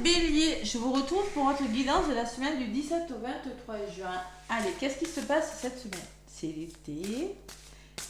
Bélier, je vous retrouve pour votre guidance de la semaine du 17 au 23 juin. Allez, qu'est-ce qui se passe cette semaine? C'est l'été.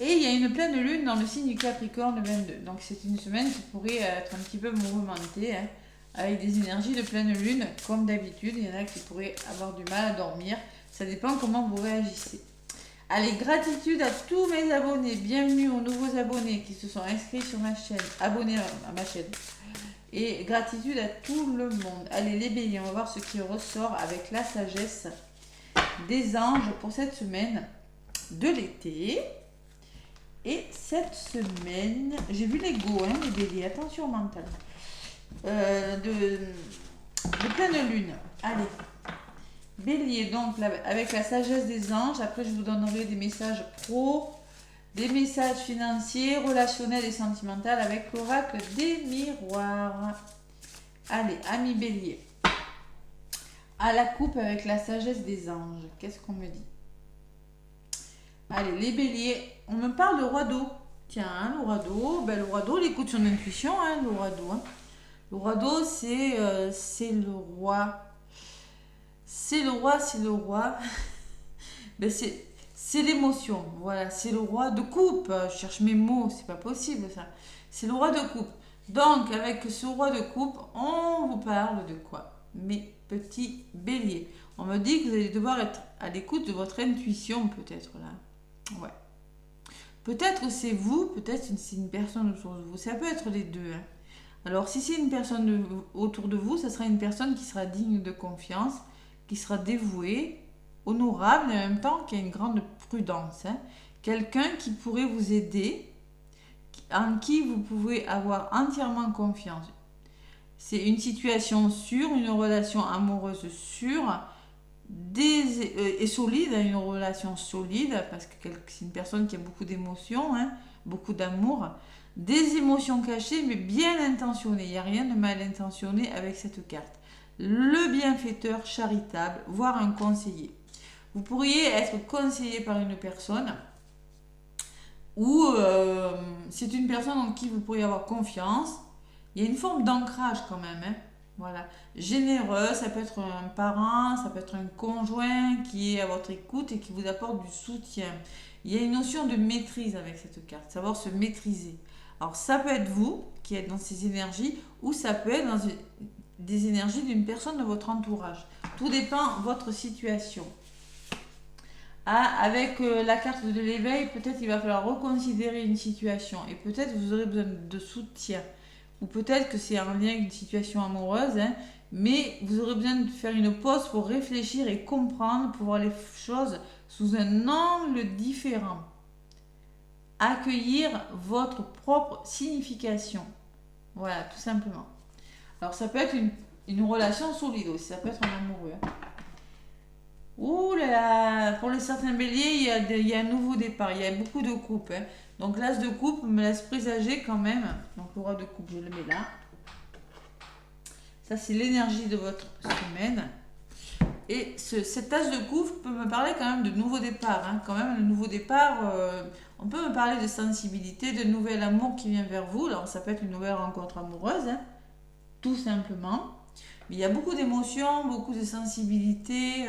Et il y a une pleine lune dans le signe du Capricorne le 22. Donc c'est une semaine qui pourrait être un petit peu mouvementée, hein, avec des énergies de pleine lune, comme d'habitude. Il y en a qui pourraient avoir du mal à dormir. Ça dépend comment vous réagissez. Allez, gratitude à tous mes abonnés. Bienvenue aux nouveaux abonnés qui se sont inscrits sur ma chaîne. Abonnez à ma chaîne. Et gratitude à tout le monde. Allez les béliers, on va voir ce qui ressort avec la sagesse des anges pour cette semaine de l'été. Et cette semaine, j'ai vu l'ego, hein, les béliers, attention mentale. De pleine lune. Allez. Bélier, donc là, avec la sagesse des anges, après je vous donnerai des messages pro, des messages financiers, relationnels et sentimentaux avec l'oracle des miroirs. Allez, amis bélier. À la coupe avec la sagesse des anges. Qu'est-ce qu'on me dit? Allez, les béliers. On me parle de roi d'eau. Tiens, hein, le roi d'eau. Ben, le roi d'eau, il écoute son intuition, hein, le roi d'eau. Hein. Le roi d'eau, c'est le roi. C'est le roi. Ben, c'est l'émotion, voilà, c'est le roi de coupe. Je cherche mes mots, c'est pas possible ça. C'est le roi de coupe. Donc, avec ce roi de coupe, on vous parle de quoi? Mes petits béliers. On me dit que vous allez devoir être à l'écoute de votre intuition, peut-être là. Ouais. Peut-être c'est vous, peut-être c'est une personne autour de vous. Ça peut être les deux. Hein. Alors, si c'est une personne autour de vous, ça sera une personne qui sera digne de confiance, qui sera dévouée, honorable et en même temps qui a une grande prudence. Hein. Quelqu'un qui pourrait vous aider, en qui vous pouvez avoir entièrement confiance. C'est une situation sûre, une relation amoureuse sûre et solide, une relation solide, parce que c'est une personne qui a beaucoup d'émotions, hein, beaucoup d'amour, des émotions cachées mais bien intentionnées. Il n'y a rien de mal intentionné avec cette carte. Le bienfaiteur charitable, voire un conseiller. Vous pourriez être conseillé par une personne ou c'est une personne en qui vous pourriez avoir confiance. Il y a une forme d'ancrage quand même. Hein. Voilà. Généreux, ça peut être un parent, ça peut être un conjoint qui est à votre écoute et qui vous apporte du soutien. Il y a une notion de maîtrise avec cette carte, savoir se maîtriser. Alors ça peut être vous qui êtes dans ces énergies ou ça peut être dans des énergies d'une personne de votre entourage. Tout dépend de votre situation. Ah, avec la carte de l'éveil, peut-être il va falloir reconsidérer une situation et peut-être vous aurez besoin de soutien. Ou peut-être que c'est en lien avec une situation amoureuse, hein, mais vous aurez besoin de faire une pause pour réfléchir et comprendre, pour voir les choses sous un angle différent. Accueillir votre propre signification. Voilà, tout simplement. Alors ça peut être une relation solide aussi, ça peut être un amoureux. Hein. Ouh là là, pour les certains béliers, il y a un nouveau départ, il y a beaucoup de coupes. Hein. Donc l'as de coupe me laisse présager quand même. Donc le roi de coupe, je le mets là. Ça, c'est l'énergie de votre semaine. Et cet as de coupe peut me parler quand même de nouveau départ. Hein. Quand même, le nouveau départ, on peut me parler de sensibilité, de nouvel amour qui vient vers vous. Alors ça peut être une nouvelle rencontre amoureuse, hein, tout simplement. Mais il y a beaucoup d'émotions, beaucoup de sensibilité.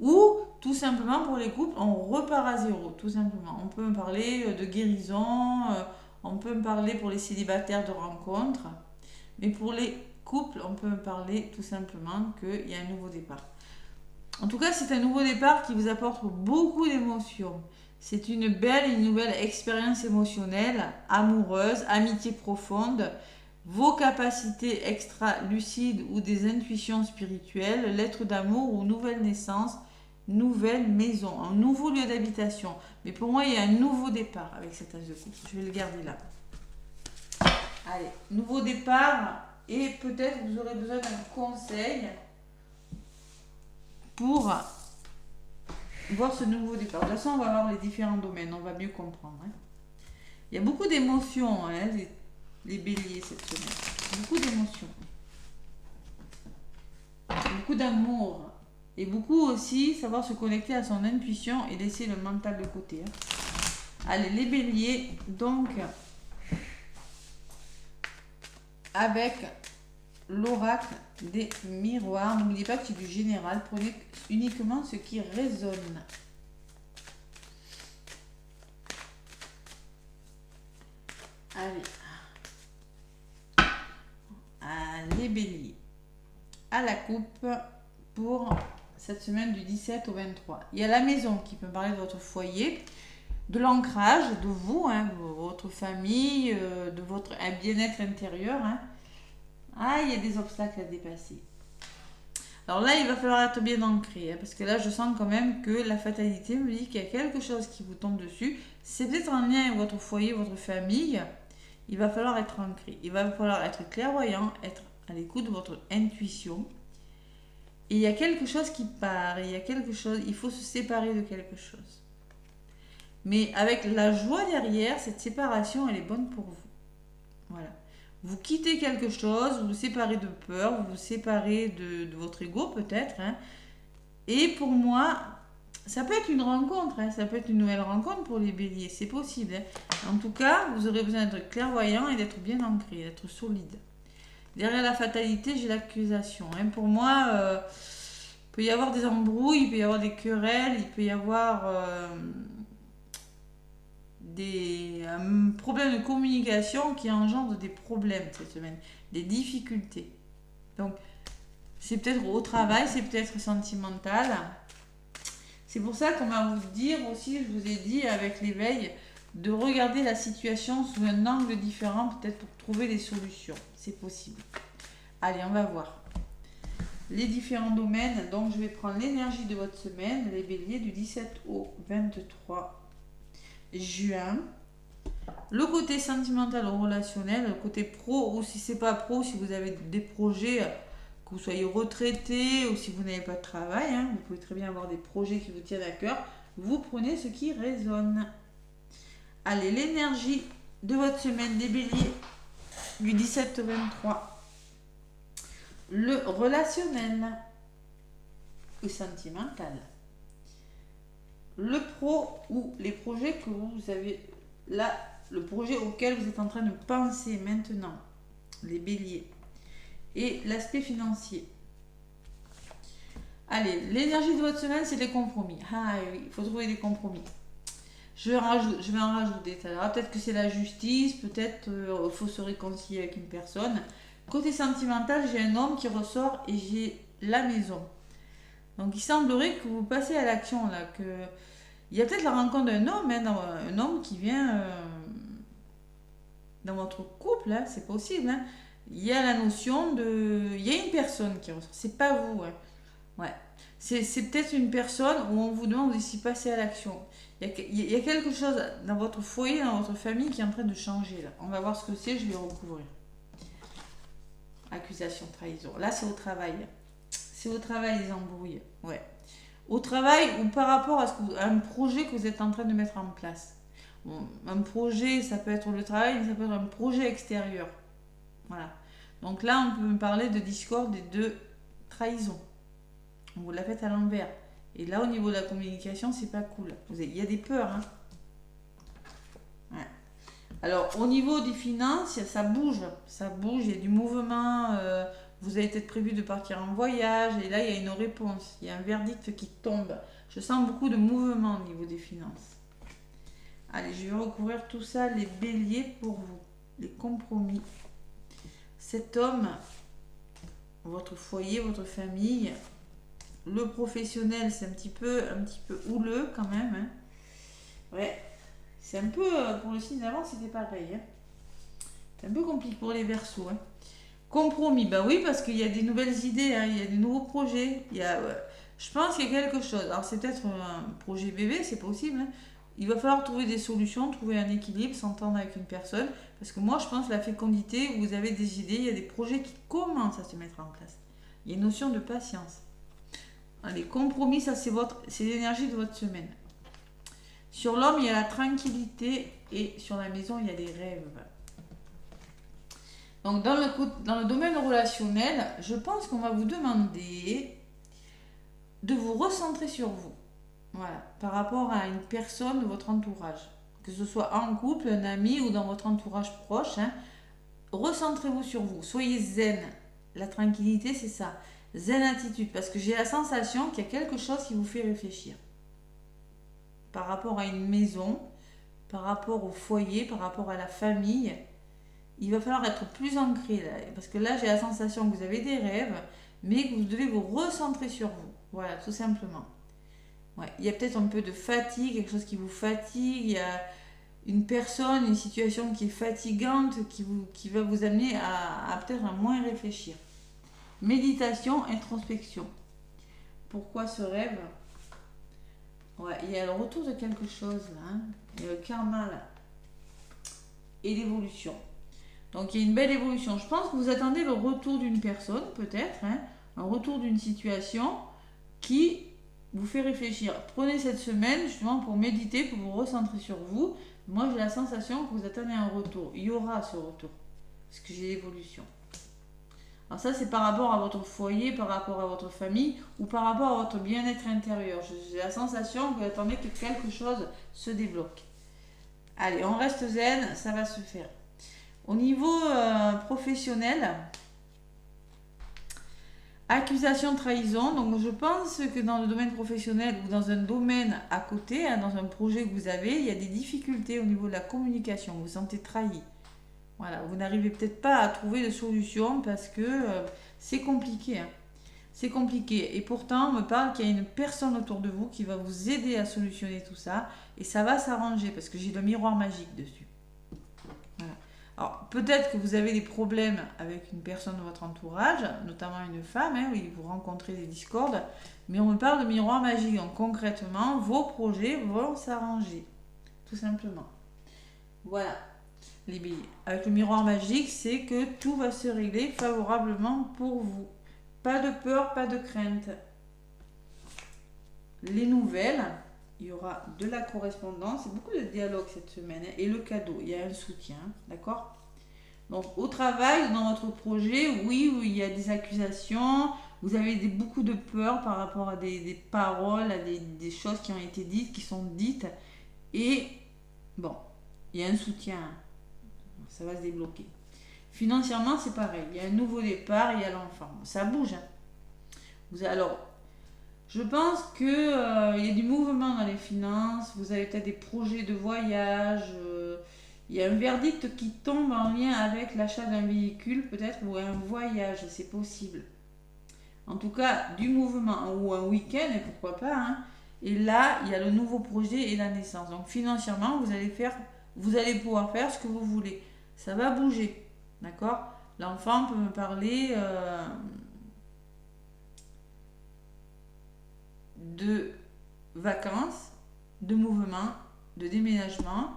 Ou tout simplement pour les couples, on repart à zéro, tout simplement. On peut me parler de guérison, on peut me parler pour les célibataires de rencontres, mais pour les couples, on peut me parler tout simplement qu'il y a un nouveau départ. En tout cas, c'est un nouveau départ qui vous apporte beaucoup d'émotions. C'est une belle et une nouvelle expérience émotionnelle, amoureuse, amitié profonde, vos capacités extra-lucides ou des intuitions spirituelles, lettres d'amour ou nouvelle naissance, nouvelle maison, un nouveau lieu d'habitation. Mais pour moi, il y a un nouveau départ avec cet as de coupe. Je vais le garder là. Allez, nouveau départ et peut-être vous aurez besoin d'un conseil pour voir ce nouveau départ. De toute façon, on va voir les différents domaines, on va mieux comprendre. Hein. Il y a beaucoup d'émotions, hein, les béliers cette semaine. Beaucoup d'émotions. Beaucoup d'amour. Et beaucoup aussi savoir se connecter à son intuition et laisser le mental de côté. Hein. Allez, les béliers, donc, avec l'oracle des miroirs. N'oubliez pas que c'est du général. Prenez uniquement ce qui résonne. Allez. Les béliers. À la coupe pour cette semaine du 17 au 23. Il y a la maison qui peut parler de votre foyer, de l'ancrage, de vous, de votre famille, de votre bien-être intérieur. Ah, il y a des obstacles à dépasser. Alors là, il va falloir être bien ancré, parce que là, je sens quand même que la fatalité me dit qu'il y a quelque chose qui vous tombe dessus. C'est peut-être en lien avec votre foyer, votre famille. Il va falloir être ancré. Il va falloir être clairvoyant, être à l'écoute de votre intuition. Et il y a quelque chose qui part, il y a quelque chose, il faut se séparer de quelque chose. Mais avec la joie derrière, cette séparation, elle est bonne pour vous. Voilà. Vous quittez quelque chose, vous vous séparez de peur, vous vous séparez de votre ego peut-être. Et pour moi, ça peut être une rencontre, ça peut être une nouvelle rencontre pour les béliers, c'est possible. En tout cas, vous aurez besoin d'être clairvoyant et d'être bien ancré, d'être solide. Derrière la fatalité, j'ai l'accusation. Pour moi, il peut y avoir des embrouilles, il peut y avoir des querelles, il peut y avoir un problème de communication qui engendre des problèmes cette semaine, des difficultés. Donc, c'est peut-être au travail, c'est peut-être sentimental. C'est pour ça qu'on va vous dire aussi, je vous ai dit avec l'éveil, de regarder la situation sous un angle différent, peut-être pour trouver des solutions. C'est possible. Allez, on va voir les différents domaines. Donc, je vais prendre l'énergie de votre semaine, les béliers, du 17 au 23 juin. Le côté sentimental ou relationnel, le côté pro, ou si c'est pas pro, si vous avez des projets, que vous soyez retraité ou si vous n'avez pas de travail, vous pouvez très bien avoir des projets qui vous tiennent à cœur. Vous prenez ce qui résonne. Allez, l'énergie de votre semaine des béliers du 17 au 23. Le relationnel et sentimental. Le pro ou les projets que vous avez là, le projet auquel vous êtes en train de penser maintenant, les béliers. Et l'aspect financier. Allez, l'énergie de votre semaine, c'est les compromis. Ah oui, il faut trouver des compromis. Je vais en rajouter tout à l'heure. Peut-être que c'est la justice, peut-être il faut se réconcilier avec une personne. Côté sentimental, j'ai un homme qui ressort et j'ai la maison. Donc il semblerait que vous passez à l'action là, que il y a peut-être la rencontre d'un homme, un homme qui vient dans votre couple, là, c'est possible. Il y a la notion de, il y a une personne qui ressort, c'est pas vous. Ouais. C'est peut-être une personne où on vous demande de s'y passer à l'action. Il y a quelque chose dans votre foyer, dans votre famille qui est en train de changer. Là. On va voir ce que c'est, je vais recouvrir. Accusation, trahison. Là, c'est au travail. C'est au travail, les embrouilles. Ouais. Au travail ou par rapport à un projet que vous êtes en train de mettre en place. Bon, un projet, ça peut être le travail, mais ça peut être un projet extérieur. Voilà. Donc là, on peut me parler de discorde et de trahison. Vous la faites à l'envers. Et là, au niveau de la communication, c'est pas cool. Il y a des peurs. Ouais. Alors, au niveau des finances, ça bouge. Ça bouge, il y a du mouvement. Vous avez peut-être prévu de partir en voyage. Et là, il y a une réponse. Il y a un verdict qui tombe. Je sens beaucoup de mouvement au niveau des finances. Allez, je vais recouvrir tout ça, les béliers pour vous. Les compromis. Cet homme, votre foyer, votre famille... Le professionnel, c'est un petit peu houleux quand même. Ouais, c'est un peu, pour le signe d'avant, c'était pareil. C'est un peu compliqué pour les Verseaux. Compromis, bah oui, parce qu'il y a des nouvelles idées, il y a des nouveaux projets. Je pense qu'il y a quelque chose. Alors, c'est peut-être un projet bébé, c'est possible. Il va falloir trouver des solutions, trouver un équilibre, s'entendre avec une personne. Parce que moi, je pense que la fécondité, vous avez des idées, il y a des projets qui commencent à se mettre en place. Il y a une notion de patience. Les compromis, ça c'est l'énergie de votre semaine. Sur l'homme, il y a la tranquillité et sur la maison, il y a des rêves. Donc dans le domaine relationnel, je pense qu'on va vous demander de vous recentrer sur vous. Voilà, par rapport à une personne de votre entourage. Que ce soit en couple, un ami ou dans votre entourage proche. Recentrez-vous sur vous. Soyez zen. la tranquillité, c'est ça. Zen attitude, parce que j'ai la sensation qu'il y a quelque chose qui vous fait réfléchir. Par rapport à une maison, par rapport au foyer, par rapport à la famille, il va falloir être plus ancré là. Parce que là, j'ai la sensation que vous avez des rêves, mais que vous devez vous recentrer sur vous. Voilà, tout simplement. Ouais. Il y a peut-être un peu de fatigue, quelque chose qui vous fatigue, il y a une personne, une situation qui est fatigante, qui va vous amener à peut-être à moins réfléchir. Méditation, introspection. Pourquoi ce rêve? Ouais, il y a le retour de quelque chose là, hein. Il y a le karma là. Et l'évolution. Donc il y a une belle évolution. Je pense que vous attendez le retour d'une personne, peut-être, hein, un retour d'une situation qui vous fait réfléchir. Prenez cette semaine justement pour méditer, pour vous recentrer sur vous. Moi j'ai la sensation que vous attendez un retour. Il y aura ce retour. Parce que j'ai l'évolution. Alors ça c'est par rapport à votre foyer, par rapport à votre famille ou par rapport à votre bien-être intérieur. J'ai la sensation que vous attendez que quelque chose se débloque. Allez, on reste zen, ça va se faire. Au niveau professionnel, accusation, trahison. Donc je pense que dans le domaine professionnel ou dans un domaine à côté, hein, dans un projet que vous avez, il y a des difficultés au niveau de la communication. Vous vous sentez trahi. Voilà, vous n'arrivez peut-être pas à trouver de solution parce que c'est compliqué. Hein. C'est compliqué. Et pourtant, on me parle qu'il y a une personne autour de vous qui va vous aider à solutionner tout ça. Et ça va s'arranger parce que j'ai le miroir magique dessus. Voilà. Alors, peut-être que vous avez des problèmes avec une personne de votre entourage, notamment une femme, hein, oui, vous rencontrez des discordes, mais on me parle de miroir magique. Donc, concrètement, vos projets vont s'arranger. Tout simplement. Voilà. Les béliers. Avec le miroir magique, c'est que tout va se régler favorablement pour vous. Pas de peur, pas de crainte. Les nouvelles, il y aura de la correspondance, beaucoup de dialogue cette semaine, hein, et le cadeau, il y a un soutien, d'accord? Donc au travail, dans votre projet, oui, il y a des accusations, vous avez beaucoup de peur par rapport à des paroles, à des choses qui ont été dites, qui sont dites, et bon, il y a un soutien. Ça va se débloquer. Financièrement, c'est pareil. Il y a un nouveau départ, il y a l'enfant. Ça bouge. Hein. Alors, je pense qu'il y a du mouvement dans les finances. Vous avez peut-être des projets de voyage. Il y a un verdict qui tombe en lien avec l'achat d'un véhicule, peut-être, ou un voyage. C'est possible. En tout cas, du mouvement. Ou un week-end, et pourquoi pas. Hein. Et là, il y a le nouveau projet et la naissance. Donc, financièrement, vous allez pouvoir faire ce que vous voulez. Ça va bouger, d'accord? L'enfant peut me parler de vacances, de mouvement, de déménagement,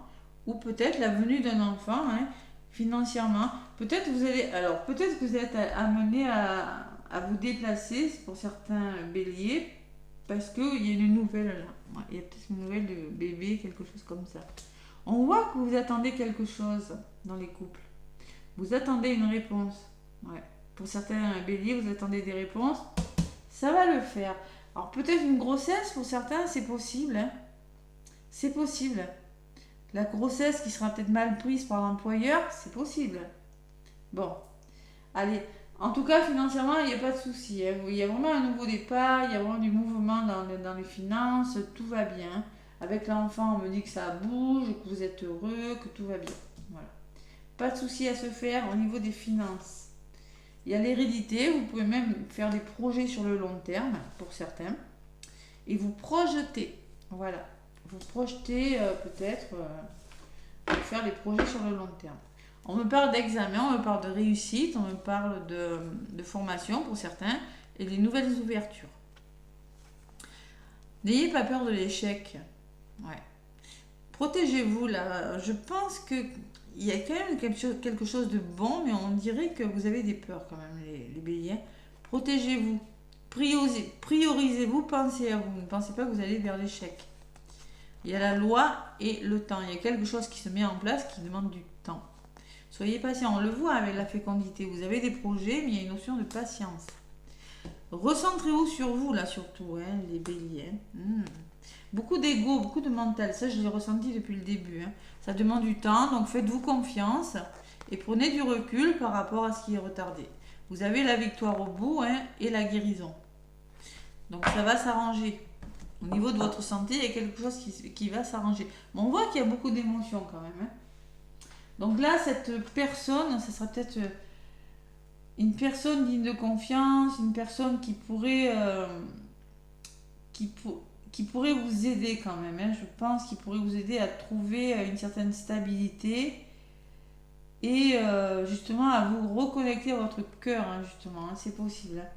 ou peut-être la venue d'un enfant, hein, financièrement. Peut-être que vous êtes amené à vous déplacer pour certains béliers, parce qu'il y a une nouvelle là. Il y a peut-être une nouvelle de bébé, quelque chose comme ça. On voit que vous attendez quelque chose dans les couples. Vous attendez une réponse. Ouais. Pour certains béliers, vous attendez des réponses. Ça va le faire. Alors peut-être une grossesse, pour certains, c'est possible. Hein. C'est possible. La grossesse qui sera peut-être mal prise par l'employeur, c'est possible. Bon. Allez. En tout cas, financièrement, il n'y a pas de souci. Hein. Il y a vraiment un nouveau départ, il y a vraiment du mouvement dans les finances, tout va bien. Avec l'enfant, on me dit que ça bouge, que vous êtes heureux, que tout va bien. Voilà. Pas de souci à se faire au niveau des finances. Il y a l'hérédité, vous pouvez même faire des projets sur le long terme, pour certains. Et vous projetez. Voilà. Vous projetez peut-être pour faire des projets sur le long terme. On me parle d'examen, on me parle de réussite, on me parle de formation pour certains et des nouvelles ouvertures. N'ayez pas peur de l'échec. Ouais. Protégez-vous là. Je pense qu'il y a quand même quelque chose de bon, mais on dirait que vous avez des peurs quand même, les béliers. Protégez-vous. Priorisez-vous, pensez à vous. Ne pensez pas que vous allez vers l'échec. Il y a la loi et le temps. Il y a quelque chose qui se met en place qui demande du temps. Soyez patient. On le voit avec la fécondité. Vous avez des projets, mais il y a une notion de patience. Recentrez-vous sur vous, là, surtout, hein, les béliers. Beaucoup d'ego, beaucoup de mental. Ça, je l'ai ressenti depuis le début. Hein. Ça demande du temps, donc faites-vous confiance et prenez du recul par rapport à ce qui est retardé. Vous avez la victoire au bout, hein, et la guérison. Donc ça va s'arranger. Au niveau de votre santé, il y a quelque chose qui va s'arranger. Mais on voit qu'il y a beaucoup d'émotions quand même. Hein. Donc là, cette personne, ça sera peut-être une personne digne de confiance, une personne qui pourrait, qui pourrait vous aider quand même. Hein. Je pense qu'il pourrait vous aider à trouver une certaine stabilité et justement à vous reconnecter à votre cœur, hein, justement. Hein. C'est possible. Hein.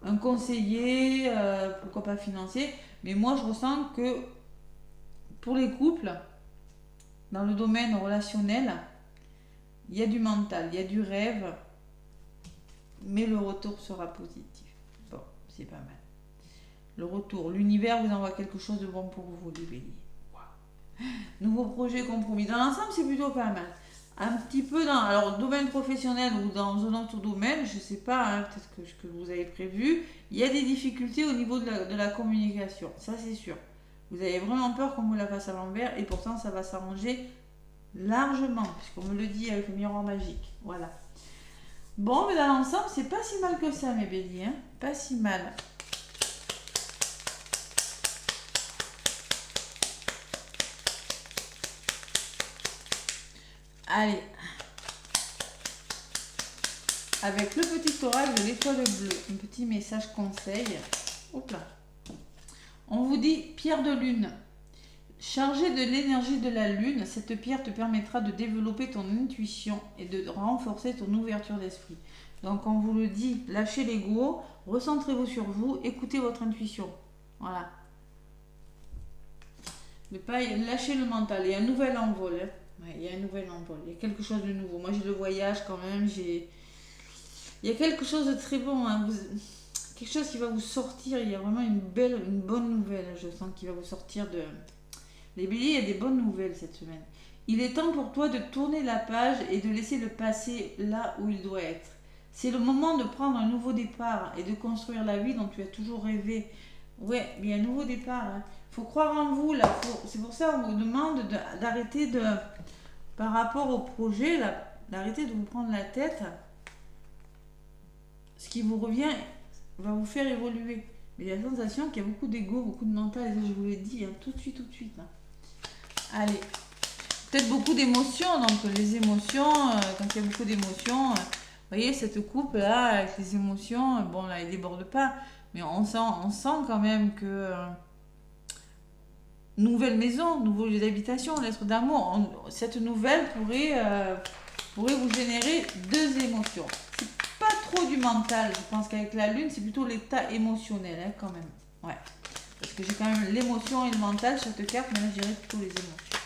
Un conseiller, pourquoi pas financier. Mais moi, je ressens que pour les couples, dans le domaine relationnel, il y a du mental, il y a du rêve, mais le retour sera positif. Bon, c'est pas mal. Le retour, l'univers vous envoie quelque chose de bon pour vous, les béliers. Wow. Nouveau projet compromis. Dans l'ensemble, c'est plutôt pas mal. Un petit peu dans alors domaine professionnel ou dans un autre domaine, je sais pas, hein, peut-être que ce que vous avez prévu, il y a des difficultés au niveau de la communication, ça c'est sûr. Vous avez vraiment peur qu'on vous la fasse à l'envers et pourtant ça va s'arranger largement, puisqu'on me le dit avec le miroir magique. Voilà. Bon, mais dans l'ensemble, c'est pas si mal que ça, mes béliers, hein, pas si mal. Allez, avec le petit oracle de l'étoile bleue, un petit message conseil. Hop là. On vous dit pierre de lune. Chargée de l'énergie de la lune, cette pierre te permettra de développer ton intuition et de renforcer ton ouverture d'esprit. Donc on vous le dit, lâchez l'ego, recentrez-vous sur vous, écoutez votre intuition. Voilà. Ne pas lâcher le mental. Il y a un nouvel envol. Hein. Ouais, il y a un nouvel envol, il y a quelque chose de nouveau. Moi j'ai le voyage quand même, il y a quelque chose de très bon, hein. Quelque chose qui va vous sortir, il y a vraiment une bonne nouvelle, je sens qu'il va vous sortir de... Les béliers, il y a des bonnes nouvelles cette semaine. Il est temps pour toi de tourner la page et de laisser le passé là où il doit être. C'est le moment de prendre un nouveau départ et de construire la vie dont tu as toujours rêvé. Ouais, il y a un nouveau départ. Hein. Faut croire en vous là. C'est pour ça qu'on vous demande d'arrêter de, par rapport au projet là, d'arrêter de vous prendre la tête. Ce qui vous revient va vous faire évoluer. Mais il y a la sensation qu'il y a beaucoup d'ego, beaucoup de mental. Et ça, je vous l'ai dit, hein, tout de suite. Hein. Allez. Peut-être beaucoup d'émotions. Donc les émotions, quand il y a beaucoup d'émotions, vous voyez cette coupe là avec les émotions. Bon là, il déborde pas. Mais on sent quand même que nouvelle maison, nouveau lieu d'habitation, lettre d'amour. Cette nouvelle pourrait vous générer deux émotions. C'est pas trop du mental. Je pense qu'avec la lune, c'est plutôt l'état émotionnel, hein, quand même. Ouais. Parce que j'ai quand même l'émotion et le mental sur cette carte, mais là, je dirais plutôt les émotions.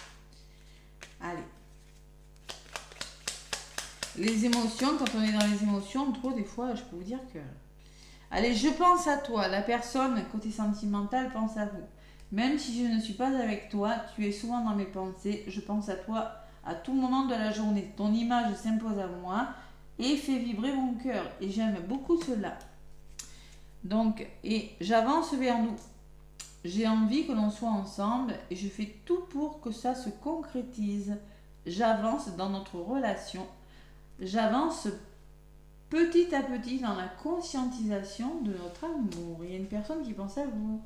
Allez. Les émotions, quand on est dans les émotions, trop, des fois, je peux vous dire que... Allez, je pense à toi. La personne, côté sentimental, pense à vous. Même si je ne suis pas avec toi, tu es souvent dans mes pensées. Je pense à toi à tout moment de la journée. Ton image s'impose à moi et fait vibrer mon cœur. Et j'aime beaucoup cela. Donc, et j'avance vers nous. J'ai envie que l'on soit ensemble et je fais tout pour que ça se concrétise. J'avance dans notre relation. J'avance petit à petit dans la conscientisation de notre amour. Il y a une personne qui pense à vous.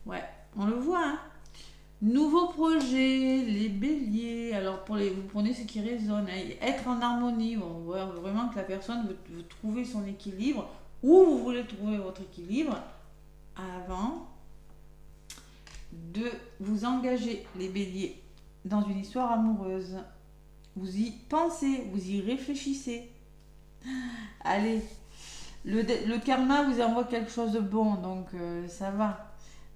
Ouais, on le voit, hein. Nouveau projet, les béliers. Alors, vous prenez ce qui résonne. Hein. Être en harmonie. On voit vraiment que la personne veut trouver son équilibre. Ou vous voulez trouver votre équilibre avant de vous engager, les béliers, dans une histoire amoureuse. Vous y pensez, vous y réfléchissez. Allez, le karma vous envoie quelque chose de bon, donc ça va.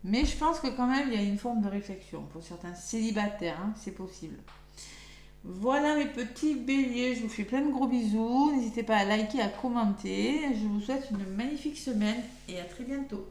Mais je pense que quand même, il y a une forme de réflexion pour certains célibataires, hein, c'est possible. Voilà mes petits béliers, je vous fais plein de gros bisous. N'hésitez pas à liker, à commenter. Je vous souhaite une magnifique semaine et à très bientôt.